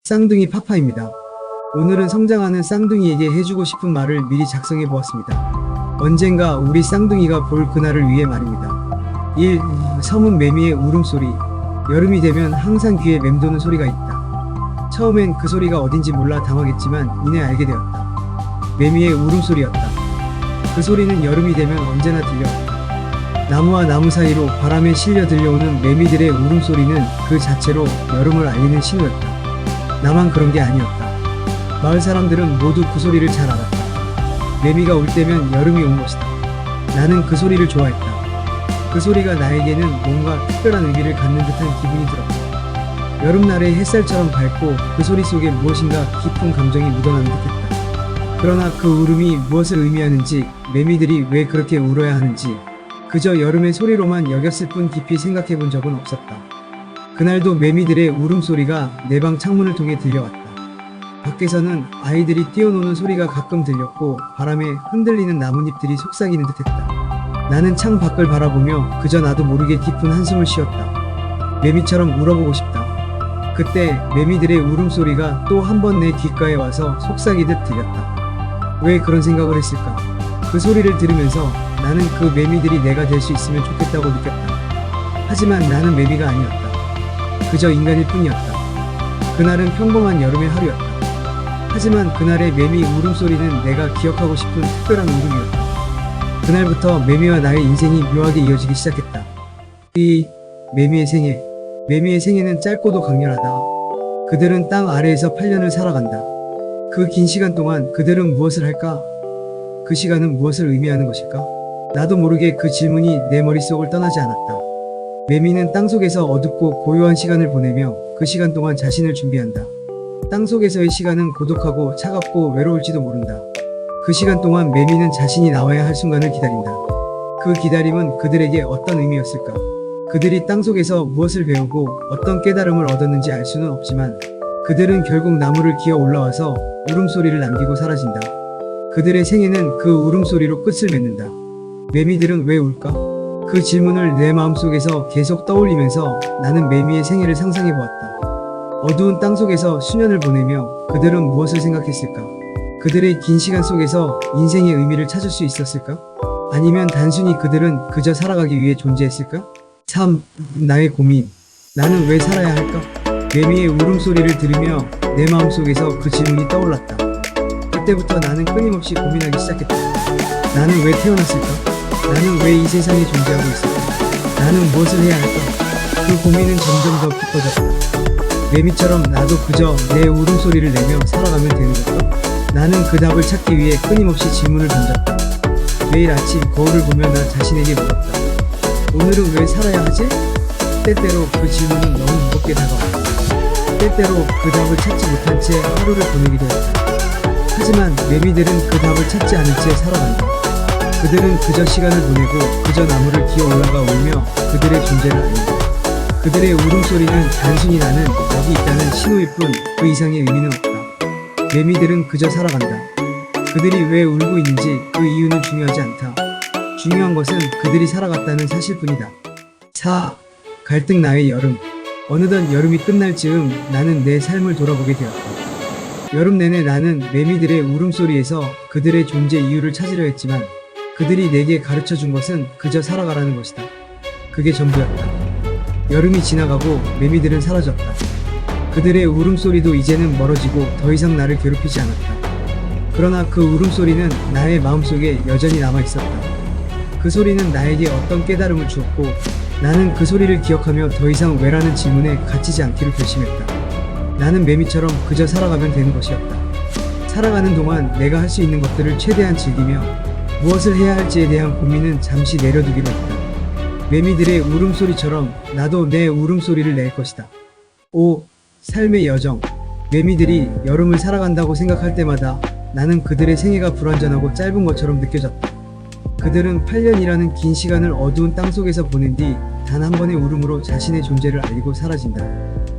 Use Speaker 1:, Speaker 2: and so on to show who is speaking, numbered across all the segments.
Speaker 1: 쌍둥이 파파입니다. 오늘은 성장하는 쌍둥이에게 해주고 싶은 말을 미리 작성해 보았습니다. 언젠가 우리 쌍둥이가 볼 그날을 위해 말입니다. 1. 섬은 매미의 울음소리. 여름이 되면 항상 귀에 맴도는 소리가 있다. 처음엔 그 소리가 어딘지 몰라 당황했지만 이내 알게 되었다. 매미의 울음소리였다. 그 소리는 여름이 되면 언제나 들려왔다. 나무와 나무 사이로 바람에 실려 들려오는 매미들의 울음소리는 그 자체로 여름을 알리는 신호였다. 나만 그런 게 아니었다. 마을 사람들은 모두 그 소리를 잘 알았다. 매미가 울 때면 여름이 온 것이다. 나는 그 소리를 좋아했다. 그 소리가 나에게는 뭔가 특별한 의미를 갖는 듯한 기분이 들었다. 여름날의 햇살처럼 밝고 그 소리 속에 무엇인가 깊은 감정이 묻어나는 듯했다. 그러나 그 울음이 무엇을 의미하는지, 매미들이 왜 그렇게 울어야 하는지 그저 여름의 소리로만 여겼을 뿐 깊이 생각해 본 적은 없었다. 그날도 매미들의 울음소리가 내 방 창문을 통해 들려왔다. 밖에서는 아이들이 뛰어노는 소리가 가끔 들렸고 바람에 흔들리는 나뭇잎들이 속삭이는 듯했다. 나는 창 밖을 바라보며 그저 나도 모르게 깊은 한숨을 쉬었다. 매미처럼 울어보고 싶다. 그때 매미들의 울음소리가 또 한 번 내 귓가에 와서 속삭이듯 들렸다. 왜 그런 생각을 했을까? 그 소리를 들으면서 나는 그 매미들이 내가 될 수 있으면 좋겠다고 느꼈다. 하지만 나는 매미가 아니었다. 그저 인간일 뿐이었다. 그날은 평범한 여름의 하루였다. 하지만 그날의 매미 울음소리는 내가 기억하고 싶은 특별한 울음이었다. 그날부터 매미와 나의 인생이 묘하게 이어지기 시작했다. 이 매미의 생애. 매미의 생애는 짧고도 강렬하다. 그들은 땅 아래에서 8년을 살아간다. 그 긴 시간 동안 그들은 무엇을 할까? 그 시간은 무엇을 의미하는 것일까? 나도 모르게 그 질문이 내 머릿속을 떠나지 않았다. 매미는 땅속에서 어둡고 고요한 시간을 보내며 그 시간 동안 자신을 준비한다. 땅속에서의 시간은 고독하고 차갑고 외로울지도 모른다. 그 시간 동안 매미는 자신이 나와야 할 순간을 기다린다. 그 기다림은 그들에게 어떤 의미였을까? 그들이 땅속에서 무엇을 배우고 어떤 깨달음을 얻었는지 알 수는 없지만 그들은 결국 나무를 기어 올라와서 울음소리를 남기고 사라진다. 그들의 생애는 그 울음소리로 끝을 맺는다. 매미들은 왜 울까? 그 질문을 내 마음속에서 계속 떠올리면서 나는 매미의 생애를 상상해 보았다. 어두운 땅속에서 수년을 보내며 그들은 무엇을 생각했을까? 그들의 긴 시간 속에서 인생의 의미를 찾을 수 있었을까? 아니면 단순히 그들은 그저 살아가기 위해 존재했을까? 참, 나의 고민. 나는 왜 살아야 할까? 매미의 울음소리를 들으며 내 마음속에서 그 질문이 떠올랐다. 그때부터 나는 끊임없이 고민하기 시작했다. 나는 왜 태어났을까? 나는 왜 이 세상에 존재하고 있을까? 나는 무엇을 해야 할까? 그 고민은 점점 더 깊어졌다. 매미처럼 나도 그저 내 울음소리를 내며 살아가면 되는 걸까? 나는 그 답을 찾기 위해 끊임없이 질문을 던졌다. 매일 아침 거울을 보며 나 자신에게 물었다. 오늘은 왜 살아야 하지? 때때로 그 질문은 너무 무겁게 다가왔다. 때때로 그 답을 찾지 못한 채 하루를 보내기도 했다. 하지만 매미들은 그 답을 찾지 않은 채 살아간다. 그들은 그저 시간을 보내고 그저 나무를 기어 올라가 울며 그들의 존재를 알린다. 그들의 울음소리는 단순히 나는 여기 있다는 신호일 뿐 그 이상의 의미는 없다. 매미들은 그저 살아간다. 그들이 왜 울고 있는지 그 이유는 중요하지 않다. 중요한 것은 그들이 살아갔다는 사실뿐이다. 4. 갈등 나의 여름. 어느덧 여름이 끝날 즈음 나는 내 삶을 돌아보게 되었다. 여름 내내 나는 매미들의 울음소리에서 그들의 존재 이유를 찾으려 했지만 그들이 내게 가르쳐 준 것은 그저 살아가라는 것이다. 그게 전부였다. 여름이 지나가고 매미들은 사라졌다. 그들의 울음소리도 이제는 멀어지고 더 이상 나를 괴롭히지 않았다. 그러나 그 울음소리는 나의 마음속에 여전히 남아있었다. 그 소리는 나에게 어떤 깨달음을 주었고 나는 그 소리를 기억하며 더 이상 왜라는 질문에 갇히지 않기로 결심했다. 나는 매미처럼 그저 살아가면 되는 것이었다. 살아가는 동안 내가 할 수 있는 것들을 최대한 즐기며 무엇을 해야 할지에 대한 고민은 잠시 내려두기로 했다. 매미들의 울음소리처럼 나도 내 울음소리를 낼 것이다. 5. 삶의 여정. 매미들이 여름을 살아간다고 생각할 때마다 나는 그들의 생애가 불완전하고 짧은 것처럼 느껴졌다. 그들은 8년이라는 긴 시간을 어두운 땅속에서 보낸 뒤 단 한 번의 울음으로 자신의 존재를 알리고 사라진다.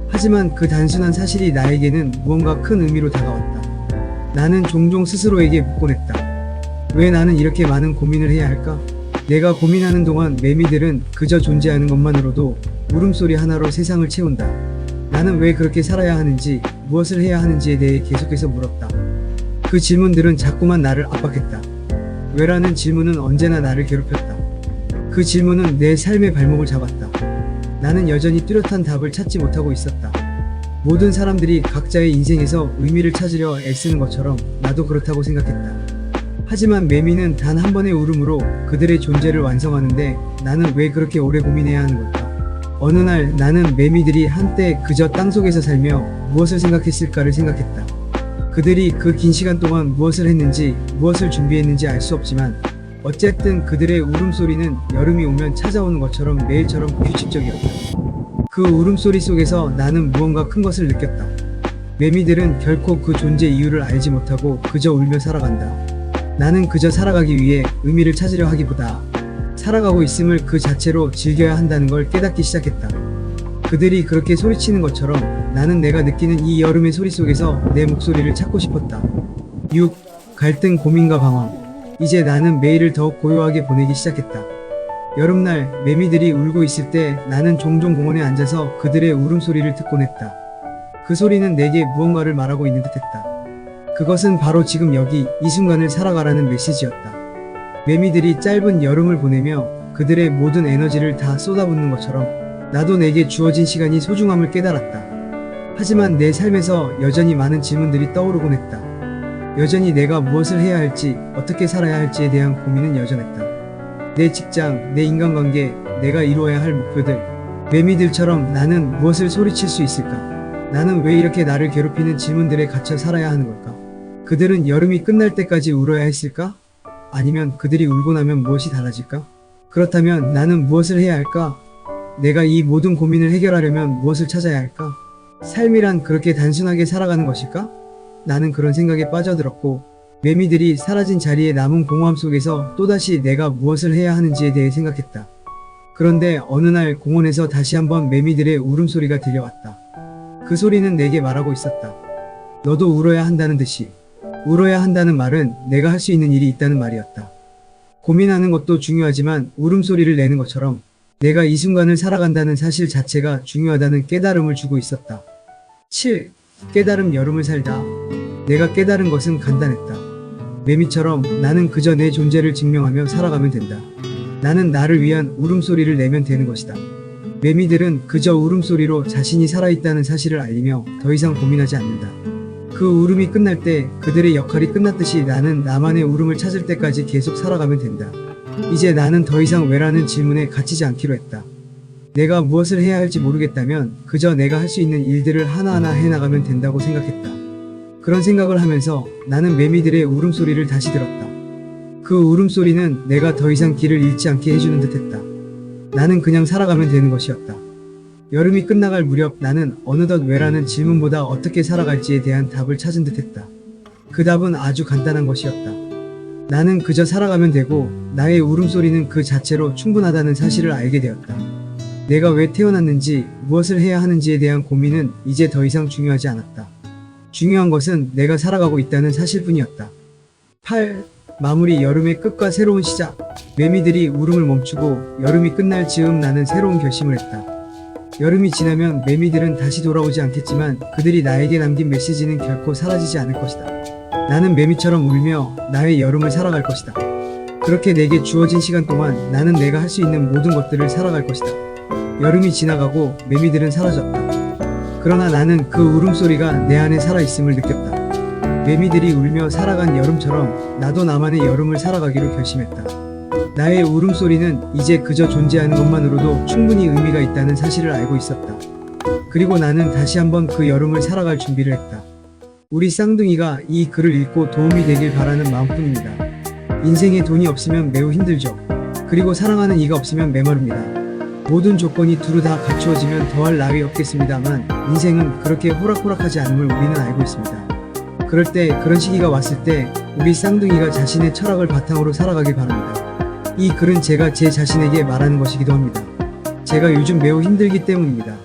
Speaker 1: 하지만 그 단순한 사실이 나에게는 무언가 큰 의미로 다가왔다. 나는 종종 스스로에게 묻곤 했다. 왜 나는 이렇게 많은 고민을 해야 할까? 내가 고민하는 동안 매미들은 그저 존재하는 것만으로도 울음소리 하나로 세상을 채운다. 나는 왜 그렇게 살아야 하는지, 무엇을 해야 하는지에 대해 계속해서 물었다. 그 질문들은 자꾸만 나를 압박했다. 왜라는 질문은 언제나 나를 괴롭혔다. 그 질문은 내 삶의 발목을 잡았다. 나는 여전히 뚜렷한 답을 찾지 못하고 있었다. 모든 사람들이 각자의 인생에서 의미를 찾으려 애쓰는 것처럼 나도 그렇다고 생각했다. 하지만 매미는 단 한 번의 울음으로 그들의 존재를 완성하는데 나는 왜 그렇게 오래 고민해야 하는 걸까? 어느 날 나는 매미들이 한때 그저 땅속에서 살며 무엇을 생각했을까를 생각했다. 그들이 그 긴 시간 동안 무엇을 했는지, 무엇을 준비했는지 알 수 없지만 어쨌든 그들의 울음소리는 여름이 오면 찾아오는 것처럼 매일처럼 규칙적이었다. 그 울음소리 속에서 나는 무언가 큰 것을 느꼈다. 매미들은 결코 그 존재 이유를 알지 못하고 그저 울며 살아간다. 나는 그저 살아가기 위해 의미를 찾으려 하기보다 살아가고 있음을 그 자체로 즐겨야 한다는 걸 깨닫기 시작했다. 그들이 그렇게 소리치는 것처럼 나는 내가 느끼는 이 여름의 소리 속에서 내 목소리를 찾고 싶었다. 6. 갈등, 고민과 방황. 이제 나는 매일을 더욱 고요하게 보내기 시작했다. 여름날 매미들이 울고 있을 때 나는 종종 공원에 앉아서 그들의 울음소리를 듣곤 했다. 그 소리는 내게 무언가를 말하고 있는 듯했다. 그것은 바로 지금 여기 이 순간을 살아가라는 메시지였다. 매미들이 짧은 여름을 보내며 그들의 모든 에너지를 다 쏟아붓는 것처럼 나도 내게 주어진 시간이 소중함을 깨달았다. 하지만 내 삶에서 여전히 많은 질문들이 떠오르곤 했다. 여전히 내가 무엇을 해야 할지, 어떻게 살아야 할지에 대한 고민은 여전했다. 내 직장, 내 인간관계, 내가 이루어야 할 목표들. 매미들처럼 나는 무엇을 소리칠 수 있을까? 나는 왜 이렇게 나를 괴롭히는 질문들에 갇혀 살아야 하는 걸까? 그들은 여름이 끝날 때까지 울어야 했을까? 아니면 그들이 울고 나면 무엇이 달라질까? 그렇다면 나는 무엇을 해야 할까? 내가 이 모든 고민을 해결하려면 무엇을 찾아야 할까? 삶이란 그렇게 단순하게 살아가는 것일까? 나는 그런 생각에 빠져들었고 매미들이 사라진 자리에 남은 공허함 속에서 또다시 내가 무엇을 해야 하는지에 대해 생각했다. 그런데 어느 날 공원에서 다시 한번 매미들의 울음소리가 들려왔다. 그 소리는 내게 말하고 있었다. 너도 울어야 한다는 듯이. 울어야 한다는 말은 내가 할 수 있는 일이 있다는 말이었다. 고민하는 것도 중요하지만 울음소리를 내는 것처럼 내가 이 순간을 살아간다는 사실 자체가 중요하다는 깨달음을 주고 있었다. 7. 깨달음. 여름을 살다. 내가 깨달은 것은 간단했다. 매미처럼 나는 그저 내 존재를 증명하며 살아가면 된다. 나는 나를 위한 울음소리를 내면 되는 것이다. 매미들은 그저 울음소리로 자신이 살아있다는 사실을 알리며 더 이상 고민하지 않는다. 그 울음이 끝날 때 그들의 역할이 끝났듯이 나는 나만의 울음을 찾을 때까지 계속 살아가면 된다. 이제 나는 더 이상 왜라는 질문에 갇히지 않기로 했다. 내가 무엇을 해야 할지 모르겠다면 그저 내가 할 수 있는 일들을 하나하나 해나가면 된다고 생각했다. 그런 생각을 하면서 나는 매미들의 울음소리를 다시 들었다. 그 울음소리는 내가 더 이상 길을 잃지 않게 해주는 듯했다. 나는 그냥 살아가면 되는 것이었다. 여름이 끝나갈 무렵 나는 어느덧 왜라는 질문보다 어떻게 살아갈지에 대한 답을 찾은 듯했다. 그 답은 아주 간단한 것이었다. 나는 그저 살아가면 되고 나의 울음소리는 그 자체로 충분하다는 사실을 알게 되었다. 내가 왜 태어났는지, 무엇을 해야 하는지에 대한 고민은 이제 더 이상 중요하지 않았다. 중요한 것은 내가 살아가고 있다는 사실뿐이었다. 8. 마무리. 여름의 끝과 새로운 시작. 매미들이 울음을 멈추고 여름이 끝날 즈음 나는 새로운 결심을 했다. 여름이 지나면 매미들은 다시 돌아오지 않겠지만 그들이 나에게 남긴 메시지는 결코 사라지지 않을 것이다. 나는 매미처럼 울며 나의 여름을 살아갈 것이다. 그렇게 내게 주어진 시간 동안 나는 내가 할 수 있는 모든 것들을 살아갈 것이다. 여름이 지나가고 매미들은 사라졌다. 그러나 나는 그 울음소리가 내 안에 살아있음을 느꼈다. 매미들이 울며 살아간 여름처럼 나도 나만의 여름을 살아가기로 결심했다. 나의 울음소리는 이제 그저 존재하는 것만으로도 충분히 의미가 있다는 사실을 알고 있었다. 그리고 나는 다시 한번 그 여름을 살아갈 준비를 했다. 우리 쌍둥이가 이 글을 읽고 도움이 되길 바라는 마음뿐입니다. 인생에 돈이 없으면 매우 힘들죠. 그리고 사랑하는 이가 없으면 메마릅니다. 모든 조건이 두루 다 갖추어지면 더할 나위 없겠습니다만 인생은 그렇게 호락호락하지 않음을 우리는 알고 있습니다. 그럴 때, 그런 시기가 왔을 때 우리 쌍둥이가 자신의 철학을 바탕으로 살아가길 바랍니다. 이 글은 제가 제 자신에게 말하는 것이기도 합니다. 제가 요즘 매우 힘들기 때문입니다.